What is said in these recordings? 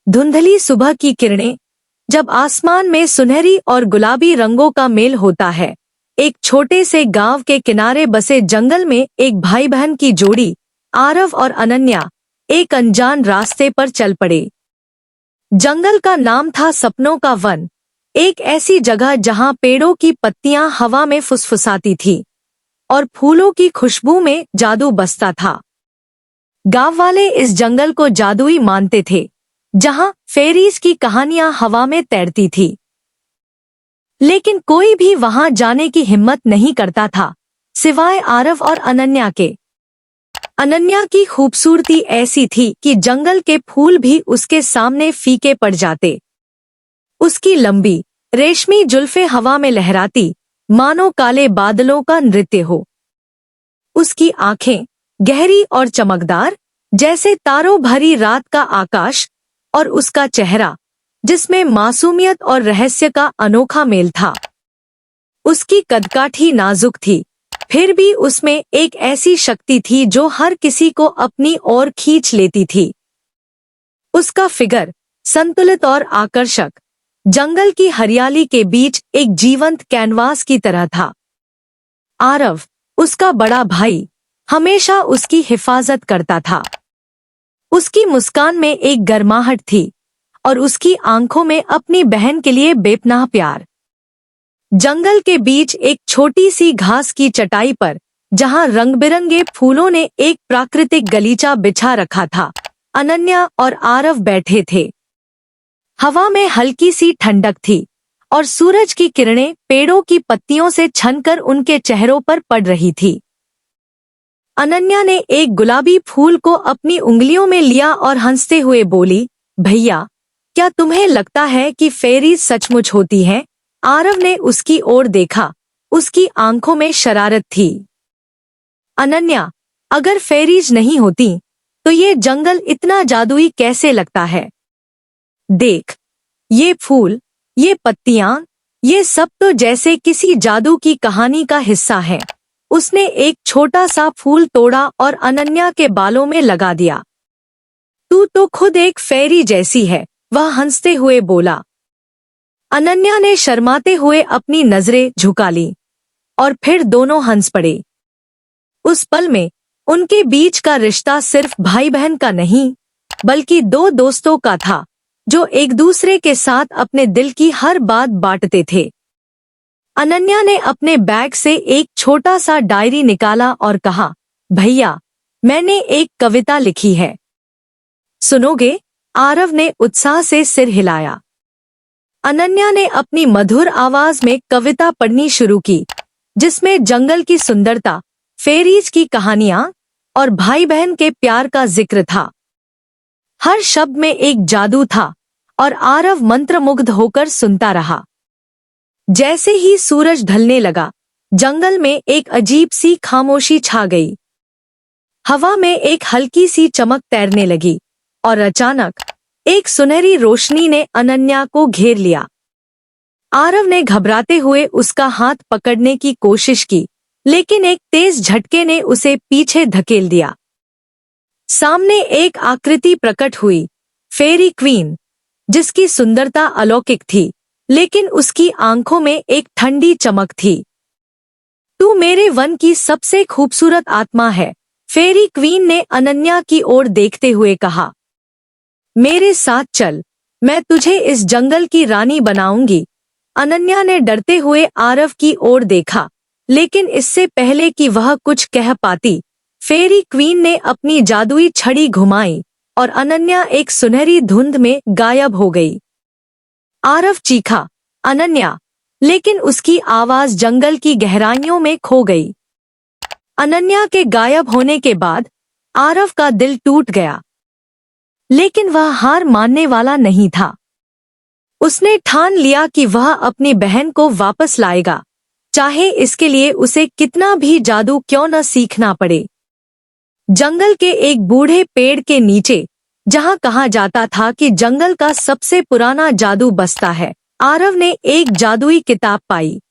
धुंधली सुबह की किरणें, जब आसमान में सुनहरी और गुलाबी रंगों का मेल होता है। एक छोटे से गांव के किनारे बसे जंगल में एक भाई बहन की जोड़ी, आरव और अनन्या, एक अनजान रास्ते पर चल पड़े। जंगल का नाम था सपनों का वन, एक ऐसी जगह जहां पेड़ों की पत्तियां हवा में फुसफुसाती थी और फूलों की खुशबू में जादू बसता था। गांव वाले इस जंगल को जादुई मानते थे, जहां फेरीज की कहानियां हवा में तैरती थी। लेकिन कोई भी वहां जाने की हिम्मत नहीं करता था, सिवाय आरव और अनन्या के। अनन्या की खूबसूरती ऐसी थी कि जंगल के फूल भी उसके सामने फीके पड़ जाते। उसकी लंबी रेशमी जुल्फें हवा में लहराती, मानो काले बादलों का नृत्य हो। उसकी आंखें गहरी और चमकदार, जैसे तारों भरी रात का आकाश, और उसका चेहरा, जिसमें मासूमियत और रहस्य का अनोखा मेल था। उसकी कदकाठी नाजुक थी, फिर भी उसमें एक ऐसी शक्ति थी जो हर किसी को अपनी ओर खींच लेती थी। उसका फिगर संतुलित और आकर्षक, जंगल की हरियाली के बीच एक जीवंत कैनवास की तरह था। आरव, उसका बड़ा भाई, हमेशा उसकी हिफाजत करता था। उसकी मुस्कान में एक गर्माहट थी और उसकी आंखों में अपनी बहन के लिए बेपनाह प्यार। जंगल के बीच एक छोटी सी घास की चटाई पर, जहां रंग-बिरंगे फूलों ने एक प्राकृतिक गलीचा बिछा रखा था, अनन्या और आरव बैठे थे। हवा में हल्की सी ठंडक थी और सूरज की किरणें पेड़ों की पत्तियों से छनकर उनके चेहरों पर पड़ रही थी। अनन्या ने एक गुलाबी फूल को अपनी उंगलियों में लिया और हंसते हुए बोली, भैया, क्या तुम्हें लगता है कि फेरीज सचमुच होती हैं? आरव ने उसकी ओर देखा, उसकी आंखों में शरारत थी। अनन्या, अगर फेरीज नहीं होती, तो ये जंगल इतना जादुई कैसे लगता है? देख, ये फूल, ये पत्तियां, ये सब तो जैसे किसी जादू की कहानी का हिस्सा है। उसने एक छोटा सा फूल तोड़ा और अनन्या के बालों में लगा दिया। तू तो खुद एक फेरी जैसी है, वह हंसते हुए बोला। अनन्या ने शर्माते हुए अपनी नजरें झुका ली और फिर दोनों हंस पड़े। उस पल में उनके बीच का रिश्ता सिर्फ भाई बहन का नहीं, बल्कि दो दोस्तों का था, जो एक दूसरे के साथ अपने दिल की हर बात बांटते थे। अनन्या ने अपने बैग से एक छोटा सा डायरी निकाला और कहा, भैया, मैंने एक कविता लिखी है, सुनोगे? आरव ने उत्साह से सिर हिलाया। अनन्या ने अपनी मधुर आवाज में कविता पढ़नी शुरू की, जिसमें जंगल की सुंदरता, फेरीज की कहानियां और भाई बहन के प्यार का जिक्र था। हर शब्द में एक जादू था और आरव मंत्रमुग्ध होकर सुनता रहा। जैसे ही सूरज ढलने लगा, जंगल में एक अजीब सी खामोशी छा गई। हवा में एक हल्की सी चमक तैरने लगी और अचानक एक सुनहरी रोशनी ने अनन्या को घेर लिया। आरव ने घबराते हुए उसका हाथ पकड़ने की कोशिश की, लेकिन एक तेज झटके ने उसे पीछे धकेल दिया। सामने एक आकृति प्रकट हुई, फेरी क्वीन, जिसकी सुंदरता अलौकिक थी, लेकिन उसकी आंखों में एक ठंडी चमक थी। तू मेरे वन की सबसे खूबसूरत आत्मा है, फेरी क्वीन ने अनन्या की ओर देखते हुए कहा। मेरे साथ चल, मैं तुझे इस जंगल की रानी बनाऊंगी। अनन्या ने डरते हुए आरव की ओर देखा, लेकिन इससे पहले कि वह कुछ कह पाती, फेरी क्वीन ने अपनी जादुई छड़ी घुमाई और अनन्या एक सुनहरी धुंध में गायब हो गई। आरव चीखा, अनन्या, लेकिन उसकी आवाज जंगल की गहराइयों में खो गई। अनन्या के गायब होने के बाद आरव का दिल टूट गया, लेकिन वह हार मानने वाला नहीं था। उसने ठान लिया कि वह अपनी बहन को वापस लाएगा, चाहे इसके लिए उसे कितना भी जादू क्यों न सीखना पड़े। जंगल के एक बूढ़े पेड़ के नीचे, जहां कहा जाता था कि जंगल का सबसे पुराना जादू बसता है, आरव ने एक जादुई किताब पाई।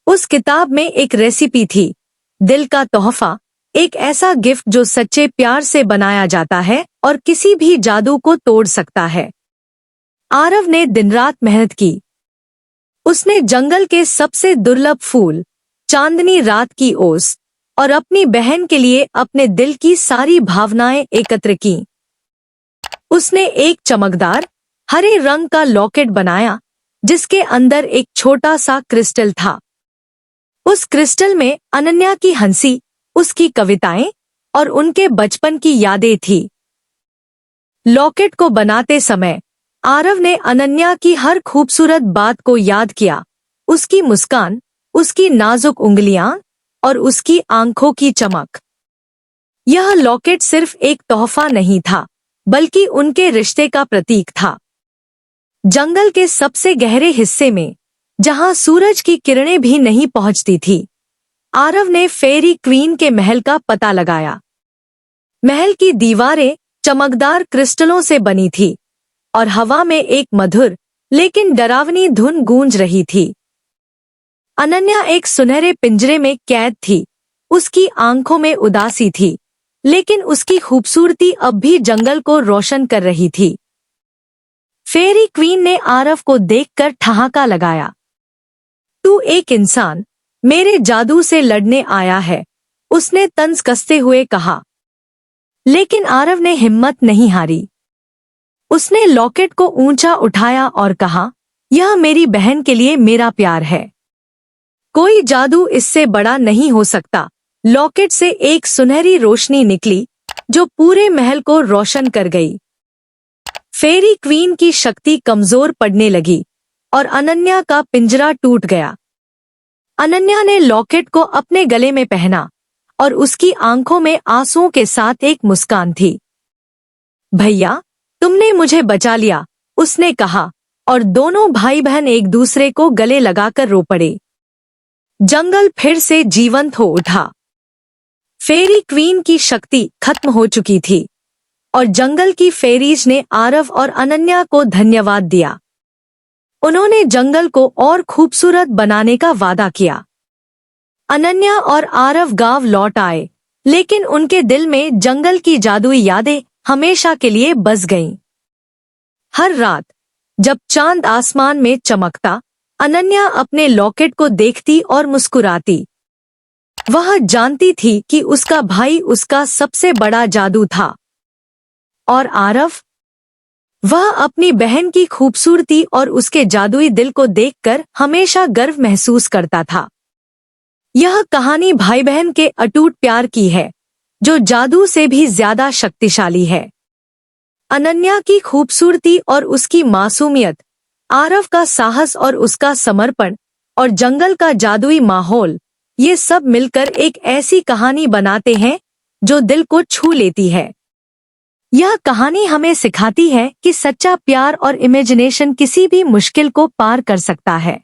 उस किताब में एक रेसिपी थी, दिल का तोहफा, एक ऐसा गिफ्ट जो सच्चे प्यार से बनाया जाता है और किसी भी जादू को तोड़ सकता है। आरव ने दिन रात मेहनत की। उसने जंगल के सबसे दुर्लभ फूल, चांदनी रात की ओस और अपनी बहन के लिए अपने दिल की सारी भावनाएं एकत्र की। उसने एक चमकदार हरे रंग का लॉकेट बनाया जिसके अंदर एक छोटा सा क्रिस्टल था। उस क्रिस्टल में अनन्या की हंसी, उसकी कविताएं और उनके बचपन की यादें थी। लॉकेट को बनाते समय आरव ने अनन्या की हर खूबसूरत बात को याद किया, उसकी मुस्कान, उसकी नाजुक उंगलियां और उसकी आंखों की चमक। यह लॉकेट सिर्फ एक तोहफा नहीं था, बल्कि उनके रिश्ते का प्रतीक था। जंगल के सबसे गहरे हिस्से में, जहां सूरज की किरणें भी नहीं पहुंचती थी, आरव ने फेरी क्वीन के महल का पता लगाया। महल की दीवारें चमकदार क्रिस्टलों से बनी थी और हवा में एक मधुर लेकिन डरावनी धुन गूंज रही थी। अनन्या एक सुनहरे पिंजरे में कैद थी। उसकी आंखों में उदासी थी, लेकिन उसकी खूबसूरती अब भी जंगल को रोशन कर रही थी। फेरी क्वीन ने आरव को देखकर ठहाका लगाया। तू एक इंसान मेरे जादू से लड़ने आया है, उसने तंज कसते हुए कहा। लेकिन आरव ने हिम्मत नहीं हारी। उसने लॉकेट को ऊंचा उठाया और कहा, यह मेरी बहन के लिए मेरा प्यार है। कोई जादू इससे बड़ा नहीं हो सकता। लॉकेट से एक सुनहरी रोशनी निकली जो पूरे महल को रोशन कर गई। फेरी क्वीन की शक्ति कमजोर पड़ने लगी और अनन्या का पिंजरा टूट गया। अनन्या ने लॉकेट को अपने गले में पहना और उसकी आंखों में आंसुओं के साथ एक मुस्कान थी। भैया, तुमने मुझे बचा लिया, उसने कहा, और दोनों भाई बहन एक दूसरे को गले लगाकर रो पड़े। जंगल फिर से जीवंत हो उठा। फेरी क्वीन की शक्ति खत्म हो चुकी थी और जंगल की फेरीज ने आरव और अनन्या को धन्यवाद दिया। उन्होंने जंगल को और खूबसूरत बनाने का वादा किया। अनन्या और आरव गांव लौट आए, लेकिन उनके दिल में जंगल की जादुई यादें हमेशा के लिए बस गईं। हर रात जब चांद आसमान में चमकता, अनन्या अपने लॉकेट को देखती और मुस्कुराती। वह जानती थी कि उसका भाई उसका सबसे बड़ा जादू था। और आरव? वह अपनी बहन की खूबसूरती और उसके जादुई दिल को देखकर हमेशा गर्व महसूस करता था। यह कहानी भाई बहन के अटूट प्यार की है, जो जादू से भी ज्यादा शक्तिशाली है। अनन्या की खूबसूरती और उसकी मासूमियत, आरव का साहस और उसका समर्पण, और जंगल का जादुई माहौल, ये सब मिलकर एक ऐसी कहानी बनाते हैं जो दिल को छू लेती है। यह कहानी हमें सिखाती है कि सच्चा प्यार और इमेजिनेशन किसी भी मुश्किल को पार कर सकता है।